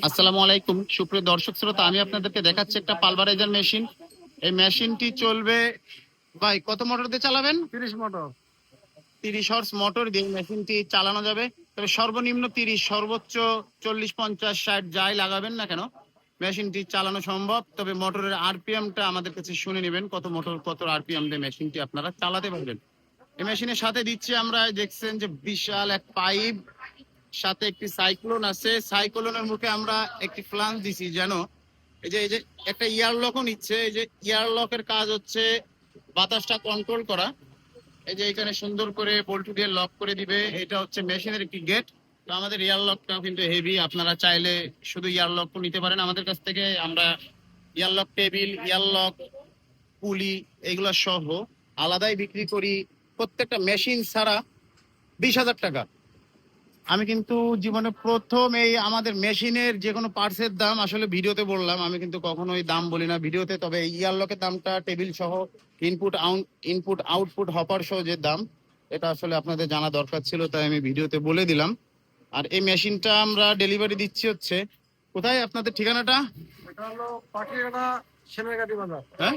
আসসালামু আলাইকুম সুপ্রিয় দর্শক শ্রোতা, আমি আপনাদেরকে দেখাচ্ছি একটা পালভারাইজার মেশিন। এই মেশিনটি চলবে ভাই কত মোটর দিয়ে চালাবেন? 30 মোটর। 30 হর্স মোটর দিয়ে মেশিনটি চালানো যাবে। তবে সর্বনিম্ন 30, সর্বোচ্চ 40, 50, 60 যাই লাগাবেন না কেন মেশিনটি চালানো সম্ভব। তবে মোটরের আরপিএমটা আমাদের কাছে শুনে নেবেন, কত মোটর কত আরপিএম দিয়ে মেশিনটি আপনারা চালাতে পারবেন। এই মেশিনের সাথে দিচ্ছি আমরা, দেখছেন যে বিশাল এক পাইপ, সাথে একটি সাইক্লোন আছে। সাইক্লোনের মুখে আমরা একটি ফ্লান্স দিছি যেন এই যে একটা ইয়ারলকও নিচ্ছে। এই যে ইয়ারলকের কাজ হচ্ছে বাতাসটা কন্ট্রোল করা। এই যে এখানে সুন্দর করে বল্টু দিয়ে লক করে দিবে। এটা হচ্ছে মেশিনের একটি গেট। তো আমাদের ইয়ারলকটাও কিন্তু হেভি, আপনারা চাইলে শুধু ইয়ারলকও নিতে পারেন আমাদের কাছ থেকে। আমরা ইয়ারলক টেবিল, ইয়ারলক পুলি এগুলা সহ আলাদাই বিক্রি করি। প্রত্যেকটা মেশিন ছাড়া 20,000 টাকা। আমি কিন্তু জীবনে প্রথম এই আমাদের মেশিনের যে কোনো পার্টসের দাম আসলে ভিডিওতে বললাম, আমি কিন্তু কখনোই দাম বলি না ভিডিওতে। তবে ইয়ারলকের দামটা টেবিল সহ ইনপুট আউটপুট হপার সহ যে দাম, এটা আসলে আপনাদের জানা দরকার ছিল, তাই আমি ভিডিওতে বলে দিলাম। আর এই মেশিনটা আমরা ডেলিভারি দিচ্ছি হচ্ছে কোথায়, আপনাদের ঠিকানাটা? এটা হলো পাটলিঘাটা সেনারগাতি বাজার। হ্যাঁ,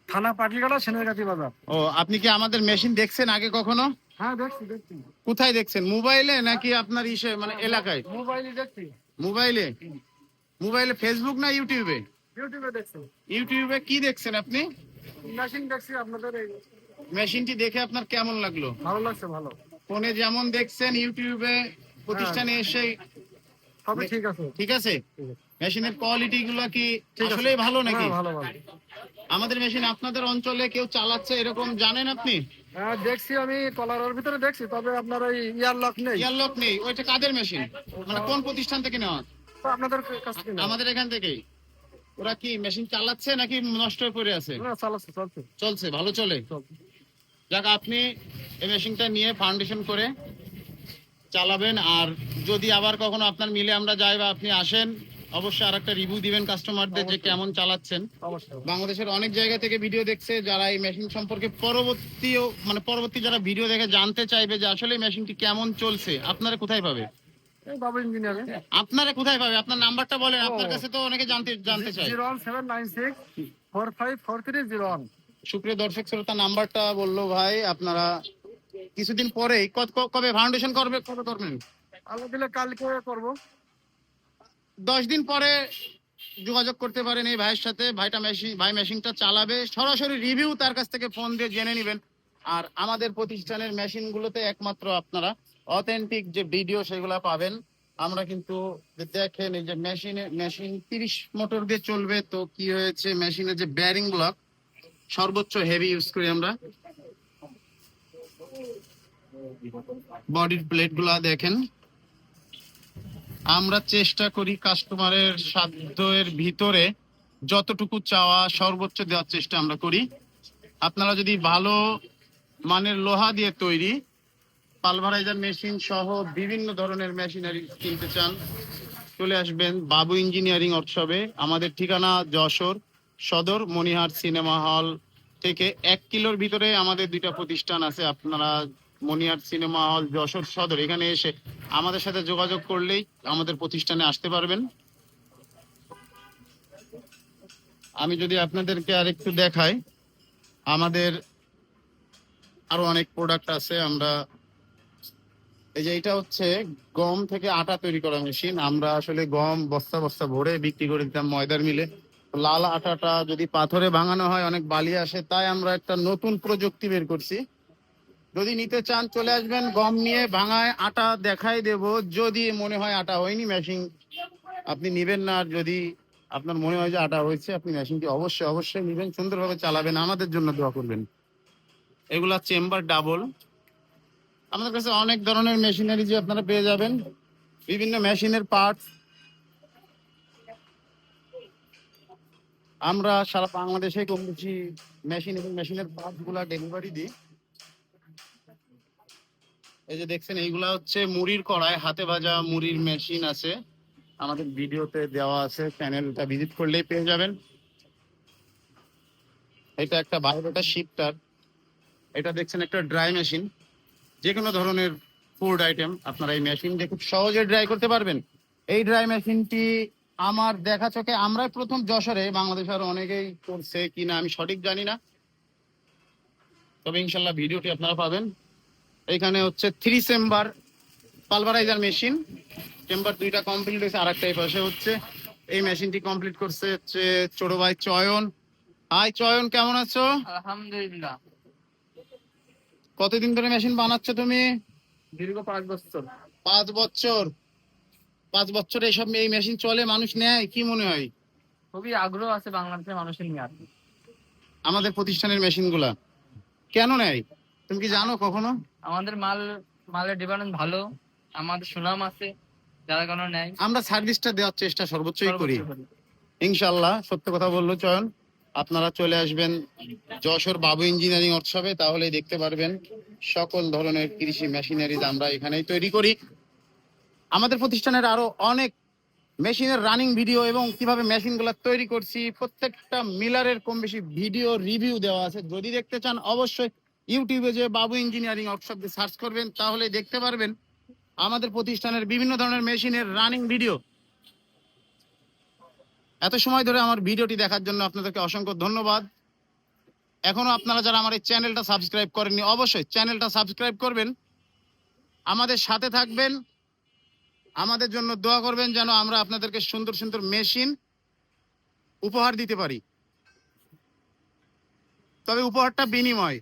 থানা পাটলিঘাটা সেনারগাতি বাজার। ও আপনি কি আমাদের মেশিন দেখছেন আগে কখনো? হ্যাঁ, দেখছি। কোথায় দেখছেন, মোবাইলে নাকি আপনার ইসে মানে এলাকায়? মোবাইলে দেখছি। মোবাইলে? মোবাইলে ফেসবুক না ইউটিউবে? ইউটিউবে দেখছি। ইউটিউবে কি দেখছেন আপনি? মেশিন দেখছি আপনাদের। এই মেশিনটি দেখে আপনার কেমন লাগলো? ভালো লাগছে, ভালো। ফোনে যেমন দেখছেন, ইউটিউবে প্রতিষ্ঠানে এসে সবই ঠিক আছে। ঠিক আছে? মেশিনের কোয়ালিটি গুলা কি ঠিক আছে। আসলেই ভালো নাকি? হ্যাঁ, ভালো। আমাদের মেশিন আপনাদের অঞ্চলে কেউ চালাচ্ছে এরকম জানেন আপনি? হ্যাঁ, দেখছি আমি কলারের ভিতরে দেখছি, তবে আপনার ওই ইয়ারলক নেই। ইয়ারলক নেই? ওইটা কাদের মেশিন, মানে কোন প্রতিষ্ঠান থেকে নেওয়া? তো আপনাদের কাছ থেকে নেওয়া। আমাদের এখান থেকেই। ওরা কি মেশিন চালাচ্ছে নাকি নষ্ট হয়ে পড়ে আছে? না, চলছে। চলছে, ভালো চলে। যাক, আপনি এই মেশিনটা নিয়ে ফাউন্ডেশন করে চালাবেন। আর যদি আবার কখনো আপনার মিলে আমরা যাই বা আপনি আসেন, অবশ্যই আর একটা রিভিউ দিবেন কাস্টমারদের যে কেমন চালাচ্ছেন। অবশ্যই। বাংলাদেশের অনেক জায়গা থেকে ভিডিও দেখছে, যারা এই মেশিন সম্পর্কে পরবর্তী যারা ভিডিও দেখে জানতে চাইবে যে আসলে এই মেশিনটি কেমন চলছে, আপনারা কোথায় পাবে? এই বাবু ইঞ্জিনিয়ারিং। আপনারা কোথায় পাবে? আপনার নাম্বারটা বলেন, আপনার কাছে তো অনেকে জানতে চায়। 01796 454301। সুপ্রিয় দর্শক শ্রোতা, নাম্বারটা বললো ভাই। আপনারা কিছুদিন পরেই কবে ফাউন্ডেশন করবেন? আল্লাহ দিলে কালকে করব। 10 দিন পরে যোগাযোগ করতে পারেন এই ভাইয়ের সাথে। ভাই মেশিনটা চালাবে, সরাসরি রিভিউ তার কাছ থেকে ফোন দিয়ে জেনে নেবেন। আর আমাদের প্রতিষ্ঠানের মেশিন গুলোতে একমাত্র আপনারা অথেন্টিক যে ভিডিও সেগুলা পাবেন। আমরা কিন্তু দেখেন এই যে মেশিন 30 মোটর দিয়ে চলবে। তো কি হয়েছে, মেশিনের যে ব্যারিং ব্লক সর্বোচ্চ হেভি ইউজ করি আমরা। বডির প্লেট গুলা দেখেন। আমরা চেষ্টা করি কাস্টমারের সাধ্যের ভিতরে যতটুকু চাওয়া সর্বোচ্চ দেওয়ার চেষ্টা আমরা করি। আপনারা যদি ভালো মানের লোহা দিয়ে তৈরি পালভারাইজার মেশিন সহ বিভিন্ন ধরনের মেশিনারি কিনতে চান, চলে আসবেন বাবু ইঞ্জিনিয়ারিং ওয়ার্কশপে। আমাদের ঠিকানা যশোর সদর মনিহার সিনেমা হল থেকে 1 কিলোর ভিতরে আমাদের 2টা প্রতিষ্ঠান আছে। আপনারা মনিহার সিনেমা হল যশোর সদর এখানে এসে আমাদের সাথে যোগাযোগ করলেই আমাদের প্রতিষ্ঠানে আসতে পারবেন। আমি যদি আপনাদেরকে আরেকটু দেখাই, আমাদের আরো অনেক প্রোডাক্ট আছে। আমরা এই যে এটা হচ্ছে গম থেকে আটা তৈরি করা মেশিন। আমরা আসলে গম বস্তা বস্তা ভরে বিক্রি করে দিতাম ময়দার মিলে। লাল আটাটা যদি পাথরে ভাঙানো হয় অনেক বালি আসে, তাই আমরা একটা নতুন প্রযুক্তি বের করছি। যদি নিতে চান চলে আসবেন, গম নিয়ে ভাঙায় আটা দেখাই দেব। যদি মনে হয় আটা হয়নি, মেশিন আপনি নিবেন না। আর যদি আপনার মনে হয় যে আটা হয়েছে, আপনি মেশিনটি অবশ্যই নিবেন, সুন্দরভাবে চালাবেন, আমাদের জন্য দোয়া করবেন। এগুলা চেম্বার ডাবল। আমাদের কাছে অনেক ধরনের মেশিনারি যে আপনারা পেয়ে যাবেন, বিভিন্ন মেশিনের পার্টস আমরা সারা বাংলাদেশে কম বেশি মেশিন এবং মেশিনের পার্টস গুলা ডেলিভারি দিই। এই যে দেখছেন, এইগুলা হচ্ছে মুড়ির কড়াই, হাতে ভাজা মুড়ির মেশিন আছে, আমাদের ভিডিওতে দেওয়া আছে, চ্যানেলটা ভিজিট করলেই পেয়ে যাবেন। এটা একটা বায়োডাটা শিফটার। এটা দেখছেন একটা ড্রাই মেশিন। যে কোনো ধরনের ফুড আইটেম আপনারা এই মেশিন দিয়ে খুব সহজে ড্রাই করতে পারবেন। এই ড্রাই মেশিনটি আমার দেখা চোখে আমরাই প্রথম যশোরে, বাংলাদেশে আরো অনেকেই করছে কিনা আমি সঠিক জানি না, তবে ইনশাল্লাহ ভিডিওটি আপনারা পাবেন। এখানে হচ্ছে 3 চেম্বার পালভারাইজার মেশিন, চেম্বার 2টা কমপ্লিট হয়েছে, আর একটা এই পাশে হচ্ছে। এই মেশিনটি কমপ্লিট করছে হচ্ছে ছোট ভাই চয়ন। হাই চয়ন, কেমন আছো? আলহামদুলিল্লাহ। কতদিন ধরে মেশিন বানাচ্ছ তুমি? দীর্ঘ 5 বছর। 5 বছর। 5 বছর এইসব এই মেশিন চলে, মানুষ নেয়, কি মনে হয় খুবই আগ্রহ আছে বাংলাদেশের মানুষের নিয়ে। আমাদের প্রতিষ্ঠানের মেশিনগুলা কেন নেয় তুমি কি জানো কখনো? আমাদের মালের ডিমান্ড ভালো, আমাদের সুনাম আছে, যার কারণে নেয়। আমরা সার্ভিসটা দেওয়ার চেষ্টা সর্বোচ্চই করি ইনশাল্লাহ। সত্য কথা বললো চয়ন, আপনারা চলে আসবেন যশোর বাবু ইঞ্জিনিয়ারিং ওয়ার্কশপে, তাহলে দেখতে পারবেন সকল ধরনের কৃষি মেশিনারিজ আমরা এখানেই তৈরি করি। আমাদের প্রতিষ্ঠানের আরো অনেক মেশিনের রানিং ভিডিও এবং কিভাবে মেশিনগুলো তৈরি করছি প্রত্যেকটা মিলারের কম বেশি ভিডিও রিভিউ দেওয়া আছে। যদি দেখতে চান অবশ্যই ইউটিউবে যে বাবু ইঞ্জিনিয়ারিং ওয়ার্কশপ দিয়ে সার্চ করবেন, তাহলে দেখতে পারবেন আমাদের প্রতিষ্ঠানের বিভিন্ন ধরনের মেশিনের রানিং ভিডিও। এত সময় ধরে আমার ভিডিওটি দেখার জন্য আপনাদেরকে অসংখ্য ধন্যবাদ। এখনো আপনারা যারা আমার এই চ্যানেলটা সাবস্ক্রাইব করেননি, অবশ্যই চ্যানেলটা সাবস্ক্রাইব করবেন, আমাদের সাথে থাকবেন, আমাদের জন্য দোয়া করবেন যেন আমরা আপনাদেরকে সুন্দর সুন্দর মেশিন উপহার দিতে পারি। তবে উপহারটা বিনিময়,